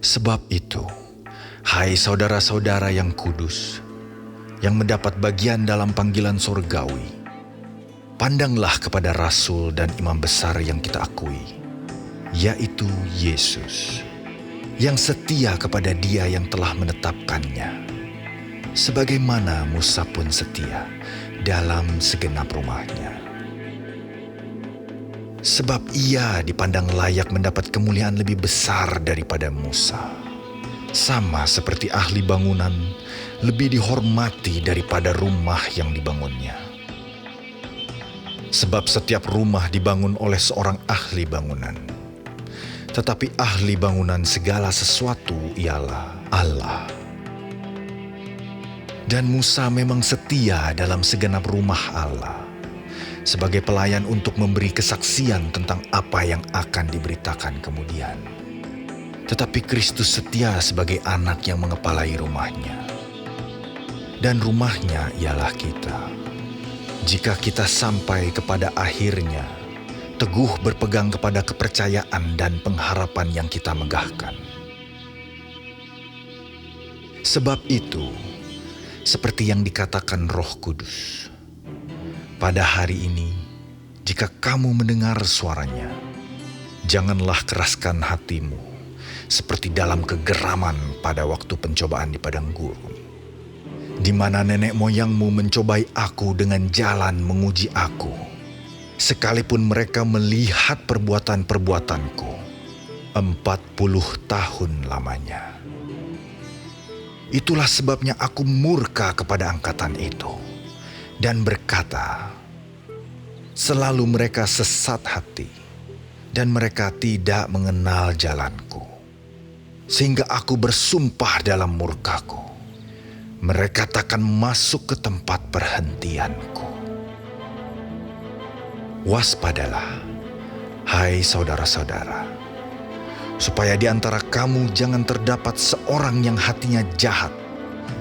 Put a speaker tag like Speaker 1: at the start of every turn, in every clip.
Speaker 1: Sebab itu, hai saudara-saudara yang kudus, yang mendapat bagian dalam panggilan surgawi, pandanglah kepada Rasul dan Imam Besar yang kita akui, yaitu Yesus, yang setia kepada Dia yang telah menetapkannya, sebagaimana Musa pun setia dalam segenap rumahnya. Sebab ia dipandang layak mendapat kemuliaan lebih besar daripada Musa, sama seperti ahli bangunan lebih dihormati daripada rumah yang dibangunnya. Sebab setiap rumah dibangun oleh seorang ahli bangunan, tetapi ahli bangunan segala sesuatu ialah Allah. Dan Musa memang setia dalam segenap rumah Allah, sebagai pelayan untuk memberi kesaksian tentang apa yang akan diberitakan kemudian. Tetapi Kristus setia sebagai anak yang mengepalai rumahnya. Dan rumahnya ialah kita. Jika kita sampai kepada akhirnya, teguh berpegang kepada kepercayaan dan pengharapan yang kita megahkan. Sebab itu, seperti yang dikatakan Roh Kudus, pada hari ini, jika kamu mendengar suaranya, janganlah keraskan hatimu seperti dalam kegeraman pada waktu pencobaan di padang gurun, di mana nenek moyangmu mencobai aku dengan jalan menguji aku, sekalipun mereka melihat perbuatan-perbuatanku 40 tahun lamanya. Itulah sebabnya aku murka kepada angkatan itu dan berkata, selalu mereka sesat hati, dan mereka tidak mengenal jalanku. Sehingga aku bersumpah dalam murkaku, mereka takkan masuk ke tempat perhentianku. Waspadalah, hai saudara-saudara, supaya di antara kamu jangan terdapat seorang yang hatinya jahat,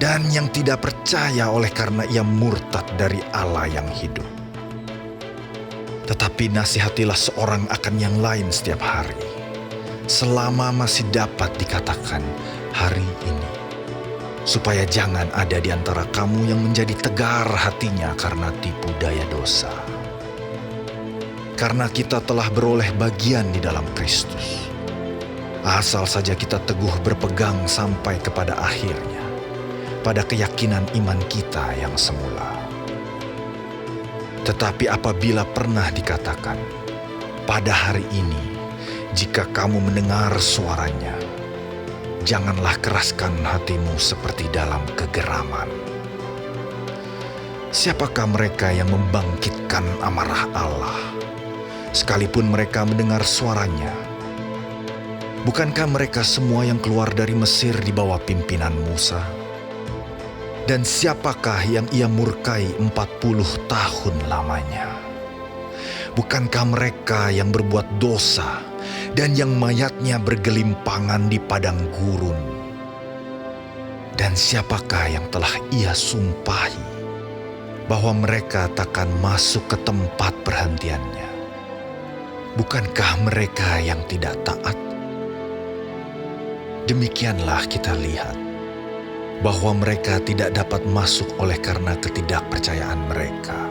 Speaker 1: dan yang tidak percaya oleh karena ia murtad dari Allah yang hidup. Tetapi nasihatilah seorang akan yang lain setiap hari, selama masih dapat dikatakan hari ini, supaya jangan ada di antara kamu yang menjadi tegar hatinya karena tipu daya dosa. Karena kita telah beroleh bagian di dalam Kristus, asal saja kita teguh berpegang sampai kepada akhirnya, pada keyakinan iman kita yang semula. Tetapi apabila pernah dikatakan, pada hari ini, jika kamu mendengar suaranya, janganlah keraskan hatimu seperti dalam kegeraman. Siapakah mereka yang membangkitkan amarah Allah, sekalipun mereka mendengar suaranya? Bukankah mereka semua yang keluar dari Mesir di bawah pimpinan Musa? Dan siapakah yang ia murkai 40 tahun lamanya? Bukankah mereka yang berbuat dosa dan yang mayatnya bergelimpangan di padang gurun? Dan siapakah yang telah ia sumpahi bahwa mereka takkan masuk ke tempat perhentiannya? Bukankah mereka yang tidak taat? Demikianlah kita lihat bahwa mereka tidak dapat masuk oleh karena ketidakpercayaan mereka.